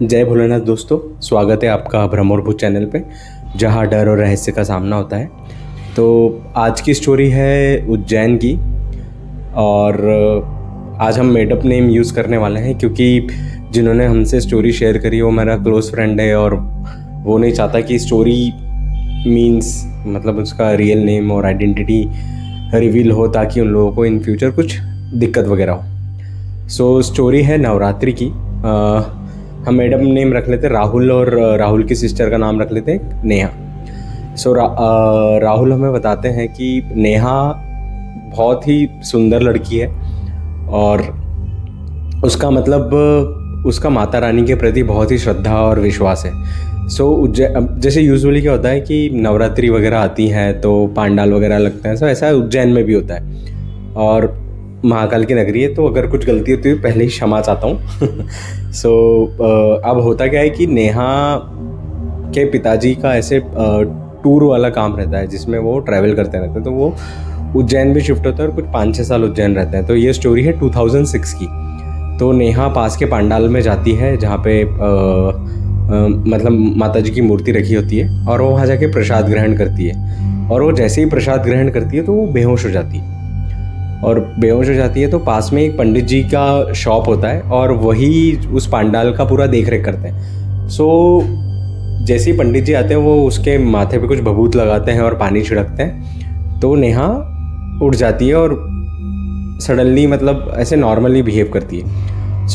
जय भोलेनाथ दोस्तों, स्वागत है आपका भ्रम और भूत चैनल पे, जहाँ डर और रहस्य का सामना होता है। तो आज की स्टोरी है उज्जैन की। और आज हम मेडअप नेम यूज़ करने वाले हैं क्योंकि जिन्होंने हमसे स्टोरी शेयर करी वो मेरा क्लोज़ फ्रेंड है और वो नहीं चाहता कि स्टोरी मीन्स मतलब उसका रियल नेम और आइडेंटिटी रिवील हो, ताकि उन लोगों को इन फ्यूचर कुछ दिक्कत वगैरह हो। सो स्टोरी है नवरात्रि की। हम मैडम नेम रख लेते राहुल, और राहुल की सिस्टर का नाम रख लेते हैं नेहा। राहुल हमें बताते हैं कि नेहा बहुत ही सुंदर लड़की है और उसका उसका माता रानी के प्रति बहुत ही श्रद्धा और विश्वास है। जैसे यूजुअली क्या होता है कि नवरात्रि वगैरह आती है तो पांडाल वगैरह लगते हैं, ऐसा उज्जैन में भी होता है और महाकाल की नगरी है, तो अगर कुछ गलती होती है पहले ही क्षमा चाहता हूँ। अब होता क्या है कि नेहा के पिताजी का ऐसे टूर वाला काम रहता है जिसमें वो ट्रैवल करते रहते हैं, तो वो उज्जैन भी शिफ्ट होता है और कुछ 5-6 साल उज्जैन रहते हैं। तो ये स्टोरी है 2006 की। तो नेहा पास के पांडाल में जाती है जहाँ पे माता जी की मूर्ति रखी होती है और वो वहाँ जाके प्रसाद ग्रहण करती है। और वो जैसे ही प्रसाद ग्रहण करती है तो वो बेहोश हो जाती है। और बेहोश हो जाती है तो पास में एक पंडित जी का शॉप होता है और वही उस पांडाल का पूरा देख रेख करते हैं। जैसे ही पंडित जी आते हैं वो उसके माथे पे कुछ भभूत लगाते हैं और पानी छिड़कते हैं, तो नेहा उठ जाती है और सडनली ऐसे नॉर्मली बिहेव करती है।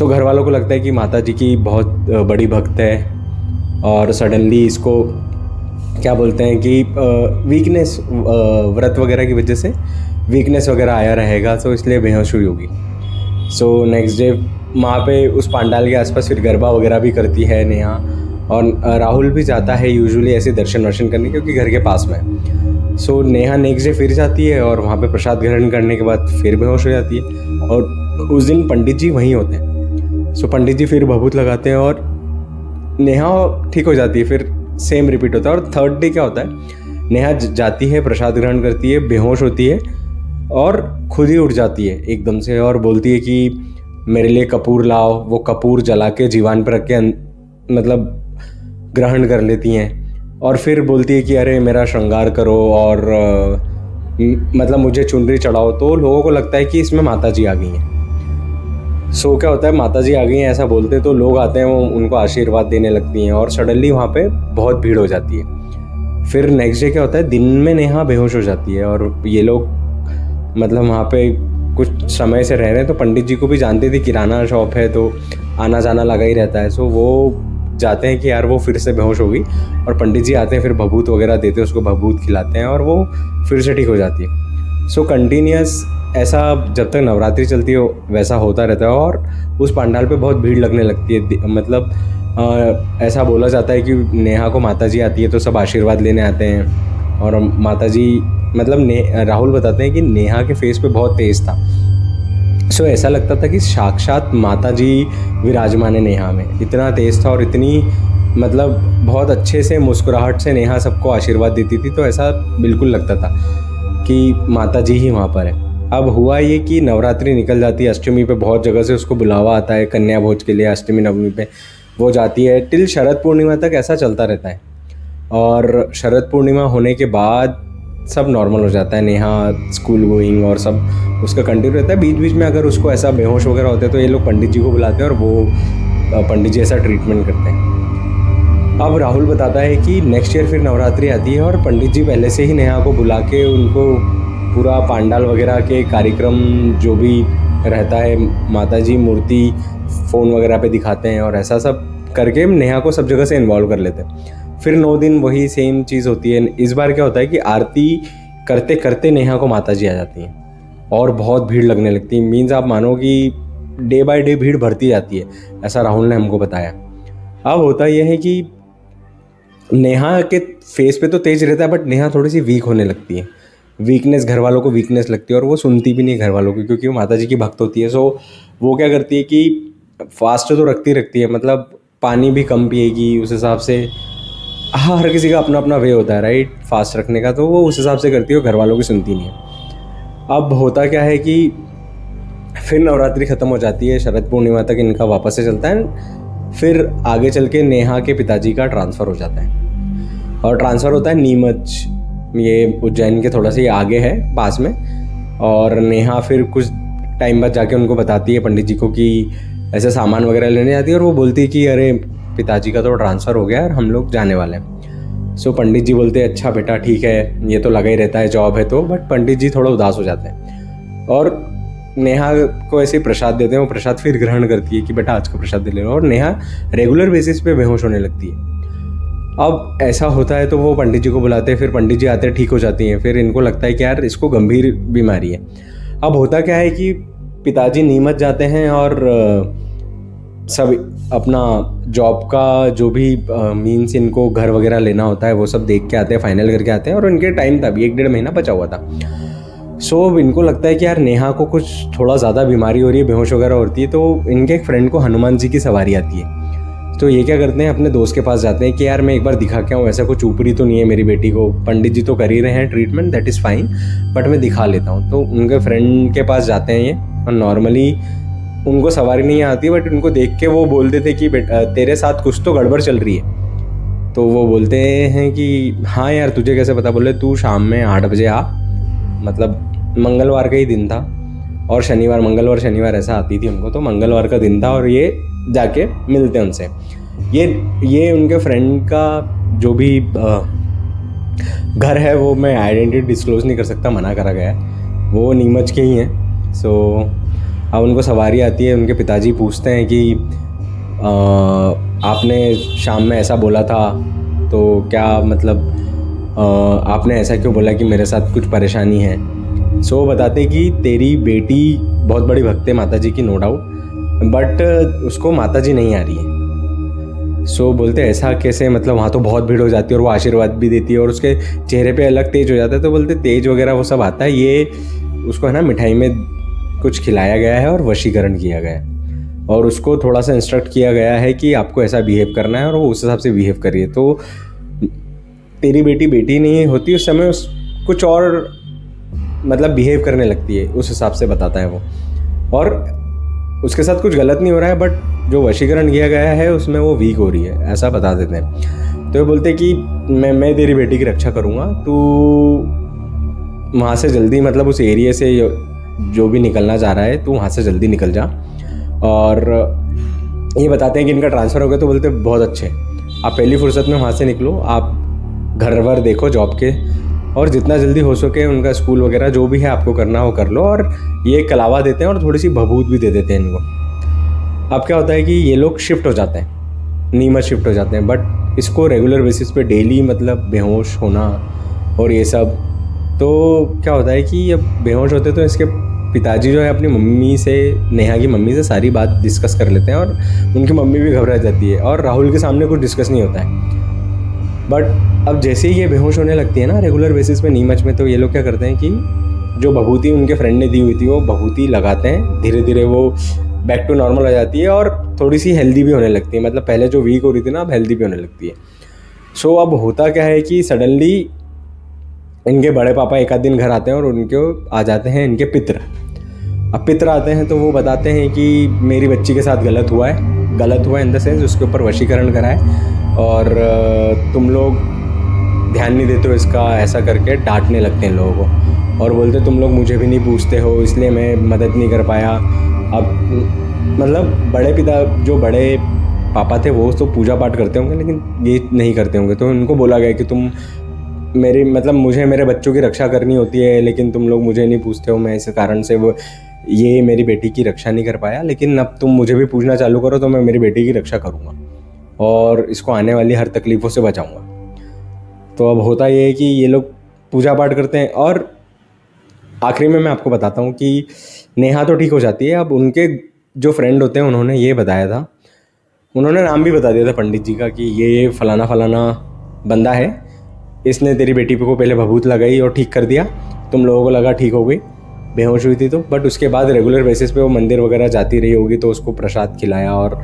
घर वालों को लगता है कि माता जी की बहुत बड़ी भक्त है और सडनली इसको क्या बोलते हैं कि वीकनेस, व्रत वगैरह की वजह से वीकनेस वगैरह आया रहेगा, तो इसलिए बेहोश हुई होगी। नेक्स्ट डे वहाँ पे उस पांडाल के आसपास फिर गरबा वगैरह भी करती है नेहा, और राहुल भी जाता है यूजुअली ऐसे दर्शन वर्शन करने क्योंकि घर के पास में है। नेहा नेक्स्ट डे फिर जाती है और वहाँ पे प्रसाद ग्रहण करने के बाद फिर बेहोश हो जाती है और उस दिन पंडित जी वहीं होते हैं। पंडित जी फिर भभूत लगाते हैं और नेहा ठीक हो जाती है। फिर सेम रिपीट होता है। और थर्ड डे क्या होता है, नेहा जाती है, प्रसाद ग्रहण करती है, बेहोश होती है और खुद ही उठ जाती है एकदम से और बोलती है कि मेरे लिए कपूर लाओ। वो कपूर जला के जीवान पर रख के ग्रहण कर लेती हैं और फिर बोलती है कि अरे मेरा श्रृंगार करो और मुझे चुनरी चढ़ाओ। तो लोगों को लगता है कि इसमें माता जी आ गई हैं। क्या होता है, माता जी आ गई हैं ऐसा बोलते हैं तो लोग आते हैं, वो उनको आशीर्वाद देने लगती हैं और सडनली वहाँ पे बहुत भीड़ हो जाती है। फिर नेक्स्ट डे क्या होता है, दिन में नेहा बेहोश हो जाती है और ये लोग वहाँ पे कुछ समय से रह रहे हैं, तो पंडित जी को भी जानते थे, किराना शॉप है तो आना जाना लगा ही रहता है। वो जाते हैं कि यार वो फिर से बेहोश होगी और पंडित जी आते हैं, फिर भभूत वगैरह देते हैं, उसको भभूत खिलाते हैं और वो फिर से ठीक हो जाती है। कंटिन्यूस ऐसा जब तक नवरात्रि चलती है वैसा होता रहता है और उस पांडाल पे बहुत भीड़ लगने लगती है। ऐसा बोला जाता है कि नेहा को माता जी आती है तो सब आशीर्वाद लेने आते हैं और माता जी राहुल बताते हैं कि नेहा के फेस पे बहुत तेज था। ऐसा लगता था कि साक्षात माता जी विराजमान है नेहा में, इतना तेज था और इतनी बहुत अच्छे से मुस्कुराहट से नेहा सबको आशीर्वाद देती थी। तो ऐसा बिल्कुल लगता था कि माता जी ही वहाँ पर है। अब हुआ ये कि नवरात्रि निकल जाती है, अष्टमी पे बहुत जगह से उसको बुलावा आता है कन्या भोज के लिए। अष्टमी नवमी पे वो जाती है, टिल शरद पूर्णिमा तक ऐसा चलता रहता है। और शरद पूर्णिमा होने के बाद सब नॉर्मल हो जाता है, नेहा स्कूल गोइंग और सब उसका कंटिन्यू रहता है। बीच बीच में अगर उसको ऐसा बेहोश वगैरह होता है तो ये लोग पंडित जी को बुलाते हैं और वो पंडित जी ऐसा ट्रीटमेंट करते हैं। अब राहुल बताता है कि नेक्स्ट ईयर फिर नवरात्रि आती है और पंडित जी पहले से ही नेहा को बुला के उनको पूरा पांडाल वगैरह के कार्यक्रम जो भी रहता है, माता जी मूर्ति फ़ोन वगैरह पे दिखाते हैं और ऐसा सब करके नेहा को सब जगह से इन्वॉल्व कर लेते हैं। फिर 9 दिन वही सेम चीज़ होती है। इस बार क्या होता है कि आरती करते करते नेहा को माता जी आ जाती हैं और बहुत भीड़ लगने लगती है। मीन्स आप मानो कि डे बाय डे भीड़ बढ़ती जाती है, ऐसा राहुल ने हमको बताया। अब होता यह है कि नेहा के फेस पे तो तेज रहता है बट नेहा थोड़ी सी वीक होने लगती है। वीकनेस, घर वालों को वीकनेस लगती है और वो सुनती भी नहीं है घर वालों की, क्योंकि वो माता जी की भक्त होती है। वो क्या करती है कि फास्ट तो रखती है, पानी भी कम पिएगी उस हिसाब से। हर किसी का अपना अपना वे होता है राइट, फास्ट रखने का, तो वो उस हिसाब से करती है, घर वालों की सुनती नहीं है। अब होता क्या है कि फिर नवरात्रि ख़त्म हो जाती है, शरद पूर्णिमा तक इनका वापस से चलता है। फिर आगे चल के नेहा के पिताजी का ट्रांसफ़र हो जाता है और ट्रांसफ़र होता है नीमच, ये उज्जैन के थोड़ा सा ही आगे है पास में। और नेहा फिर कुछ टाइम बाद जाके उनको बताती है पंडित जी को कि ऐसे सामान वगैरह लेने जाती है, और वो बोलती है कि अरे पिताजी का तो ट्रांसफ़र हो गया और हम लोग जाने वाले हैं। सो पंडित जी बोलते हैं अच्छा बेटा ठीक है, ये तो लगा ही रहता है, जॉब है तो। बट पंडित जी थोड़ा उदास हो जाते हैं और नेहा को ऐसे प्रसाद देते हैं। वो प्रसाद फिर ग्रहण करती है कि बेटा आज का प्रसाद दे लेना, और नेहा रेगुलर बेसिस पे बेहोश होने लगती है। अब ऐसा होता है तो वो पंडित जी को बुलाते हैं, फिर पंडित जी आते हैं, ठीक हो जाती हैं। फिर इनको लगता है कि यार इसको गंभीर बीमारी है। अब होता क्या है कि पिताजी नीमच जाते हैं और सब अपना जॉब का जो भी मीन्स इनको घर वगैरह लेना होता है वो सब देख के आते हैं, फाइनल करके आते हैं। और इनके टाइम था भी 1-1.5 महीना बचा हुआ था। सो इनको लगता है कि यार नेहा को कुछ थोड़ा ज़्यादा बीमारी हो रही है, बेहोश वगैरह होती है। तो इनके एक फ्रेंड को हनुमान जी की सवारी आती है। तो ये क्या करते हैं, अपने दोस्त के पास जाते हैं कि यार मैं एक बार दिखा के आऊँ, ऐसा कुछ ऊपरी तो नहीं है मेरी बेटी को। पंडित जी तो कर ही रहे हैं treatment, that is fine, but मैं दिखा लेता हूँ। तो उनके फ्रेंड के पास जाते हैं ये, और नॉर्मली उनको सवारी नहीं आती, बट उनको देख के वो बोलते थे कि बेटा तेरे साथ कुछ तो गड़बड़ चल रही है। तो वो बोलते हैं कि हाँ यार तुझे कैसे पता। बोले तू शाम में 8 बजे आ, मतलब मंगलवार का ही दिन था और शनिवार, मंगलवार शनिवार ऐसा आती थी उनको, तो मंगलवार का दिन था और ये जाके मिलते हैं उनसे। ये उनके फ्रेंड का जो भी घर है वो मैं आइडेंटिटी डिस्क्लोज नहीं कर सकता, मना करा गया है, वो नीमच के ही हैं। सो अब उनको सवारी आती है। उनके पिताजी पूछते हैं कि आपने शाम में ऐसा बोला था, तो क्या मतलब आपने ऐसा क्यों बोला कि मेरे साथ कुछ परेशानी है। सो बताते कि तेरी बेटी बहुत बड़ी भक्त है माता जी की, नो डाउट, बट उसको माता जी नहीं आ रही है। सो बोलते ऐसा कैसे, मतलब वहाँ तो बहुत भीड़ हो जाती है और वो आशीर्वाद भी देती है और उसके चेहरे पे अलग तेज हो जाता है। तो बोलते तेज वगैरह वो सब आता है, ये उसको है ना मिठाई में कुछ खिलाया गया है और वशीकरण किया गया है, और उसको थोड़ा सा इंस्ट्रक्ट किया गया है कि आपको ऐसा बिहेव करना है, और वो उस हिसाब से बिहेव करिए। तो तेरी बेटी नहीं होती उस समय, उस कुछ और मतलब बिहेव करने लगती है, उस हिसाब से बताता है वो। और उसके साथ कुछ गलत नहीं हो रहा है, बट जो वशीकरण किया गया है उसमें वो वीक हो रही है, ऐसा बता देते हैं। तो वो बोलते कि मैं तेरी बेटी की रक्षा करूँगा, तू वहाँ से जल्दी, मतलब उस एरिया से जो भी निकलना चाह रहा है तू वहाँ से जल्दी निकल जा। और ये बताते हैं कि इनका ट्रांसफ़र हो गया। तो बोलते बहुत अच्छे, आप पहली फुर्सत में वहाँ से निकलो, आप घर वर देखो जॉब के, और जितना जल्दी हो सके उनका स्कूल वगैरह जो भी है आपको करना हो कर लो। और ये कलावा देते हैं और थोड़ी सी भभूत भी दे देते हैं इनको। अब क्या होता है कि ये लोग शिफ्ट हो जाते हैं, नीमच शिफ्ट हो जाते हैं, बट इसको रेगुलर बेसिस पे डेली मतलब बेहोश होना और ये सब। तो क्या होता है कि अब बेहोश होते तो इसके पिताजी जो है अपनी मम्मी से, नेहा की मम्मी से सारी बात डिस्कस कर लेते हैं, और उनकी मम्मी भी घबरा जाती है, और राहुल के सामने कुछ डिस्कस नहीं होता है। बट अब जैसे ही ये बेहोश होने लगती है ना रेगुलर बेसिस पे नीमच में, तो ये लोग क्या करते हैं कि जो भभूति उनके फ्रेंड ने दी हुई थी वो भभूति लगाते हैं, धीरे धीरे वो बैक टू नॉर्मल हो जाती है और थोड़ी सी हेल्दी भी होने लगती है। मतलब पहले जो वीक हो रही थी ना, अब हेल्दी भी होने लगती है। सो अब होता क्या है कि सडनली इनके बड़े पापा एक आध दिन घर आते हैं और उनको आ जाते हैं इनके पितर। अब पितर आते हैं तो वो बताते हैं कि मेरी बच्ची के साथ गलत हुआ है इन द सेंस उसके ऊपर वशीकरण करा है, और तुम लोग ध्यान नहीं देते हो इसका, ऐसा करके डांटने लगते हैं लोगों को, और बोलते तुम लोग मुझे भी नहीं पूछते हो इसलिए मैं मदद नहीं कर पाया। अब मतलब बड़े पापा थे वो तो पूजा पाठ करते होंगे, लेकिन ये नहीं करते होंगे। तो उनको बोला गया कि तुम मुझे मेरे बच्चों की रक्षा करनी होती है, लेकिन तुम लोग मुझे नहीं पूछते हो, मैं इस कारण से ये मेरी बेटी की रक्षा नहीं कर पाया, लेकिन अब तुम मुझे भी पूछना चालू करो तो मैं मेरी बेटी की रक्षा करूँगा और इसको आने वाली हर तकलीफ़ों से बचाऊँगा। तो अब होता ये है कि ये लोग पूजा पाठ करते हैं, और आखिरी में मैं आपको बताता हूँ कि नेहा तो ठीक हो जाती है। अब उनके जो फ्रेंड होते हैं उन्होंने ये बताया था, उन्होंने नाम भी बता दिया था पंडित जी का कि ये फलाना फलाना बंदा है, इसने तेरी बेटी को पहले भभूत लगाई और ठीक कर दिया, तुम लोगों को लगा ठीक हो गई, बेहोश हुई थी तो, बट उसके बाद रेगुलर बेसिस पे वो मंदिर वगैरह जाती रही होगी, तो उसको प्रसाद खिलाया और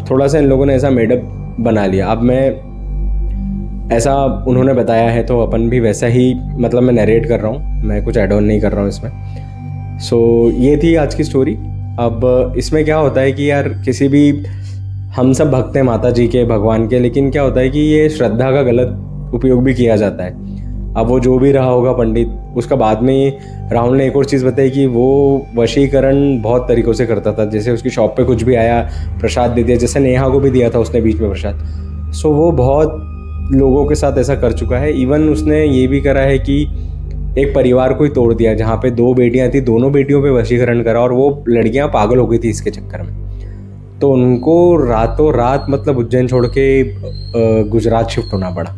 थोड़ा सा इन लोगों ने ऐसा मेडअप बना लिया। अब मैं ऐसा उन्होंने बताया है तो अपन भी वैसा ही, मतलब मैं नरेट कर रहा हूँ, मैं कुछ ऐड ऑन नहीं कर रहा हूँ इसमें। सो ये थी आज की स्टोरी। अब इसमें क्या होता है कि यार किसी भी हम सब भक्त हैं माता जी के, भगवान के, लेकिन क्या होता है कि ये श्रद्धा का गलत उपयोग भी किया जाता है। अब वो जो भी रहा होगा पंडित, उसका बाद में राहुल ने एक और चीज़ बताई कि वो वशीकरण बहुत तरीक़ों से करता था। जैसे उसकी शॉप पे कुछ भी आया, प्रसाद दे दिया, जैसे नेहा को भी दिया था उसने बीच में प्रसाद। सो वो बहुत लोगों के साथ ऐसा कर चुका है। इवन उसने ये भी करा है कि एक परिवार को ही तोड़ दिया, जहाँ पे 2 बेटियाँ थी, दोनों बेटियों पे वशीकरण करा और वो लड़कियाँ पागल हो गई थी इसके चक्कर में। तो उनको रातों रात मतलब उज्जैन छोड़ के गुजरात शिफ्ट होना पड़ा,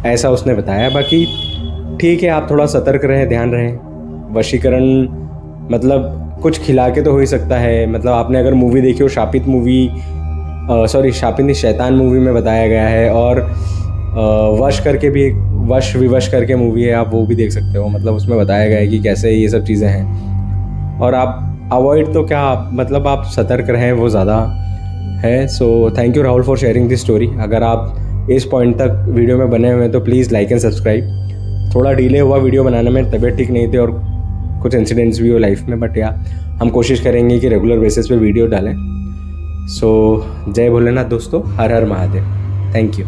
ऐसा उसने बताया। बाकी ठीक है, आप थोड़ा सतर्क रहें, ध्यान रहें। वशीकरण मतलब कुछ खिला के तो हो ही सकता है। मतलब आपने अगर मूवी देखी हो, शापित मूवी, सॉरी शापित नहीं, शैतान मूवी में बताया गया है। और वश करके भी एक वश विवश करके मूवी है, आप वो भी देख सकते हो। मतलब उसमें बताया गया है कि कैसे ये सब चीज़ें हैं। और आप अवॉइड तो क्या, मतलब आप सतर्क रहें, वो ज़्यादा है। So thank you Rahul for sharing this story. अगर आप इस पॉइंट तक वीडियो में बने हुए हैं तो प्लीज़ लाइक एंड सब्सक्राइब। थोड़ा डिले हुआ वीडियो बनाने में, तबीयत ठीक नहीं थी और कुछ इंसिडेंट्स भी हो लाइफ में, बट या हम कोशिश करेंगे कि रेगुलर बेसिस पे वीडियो डालें। सो जय भोलेनाथ दोस्तों, हर हर महादेव। Thank you.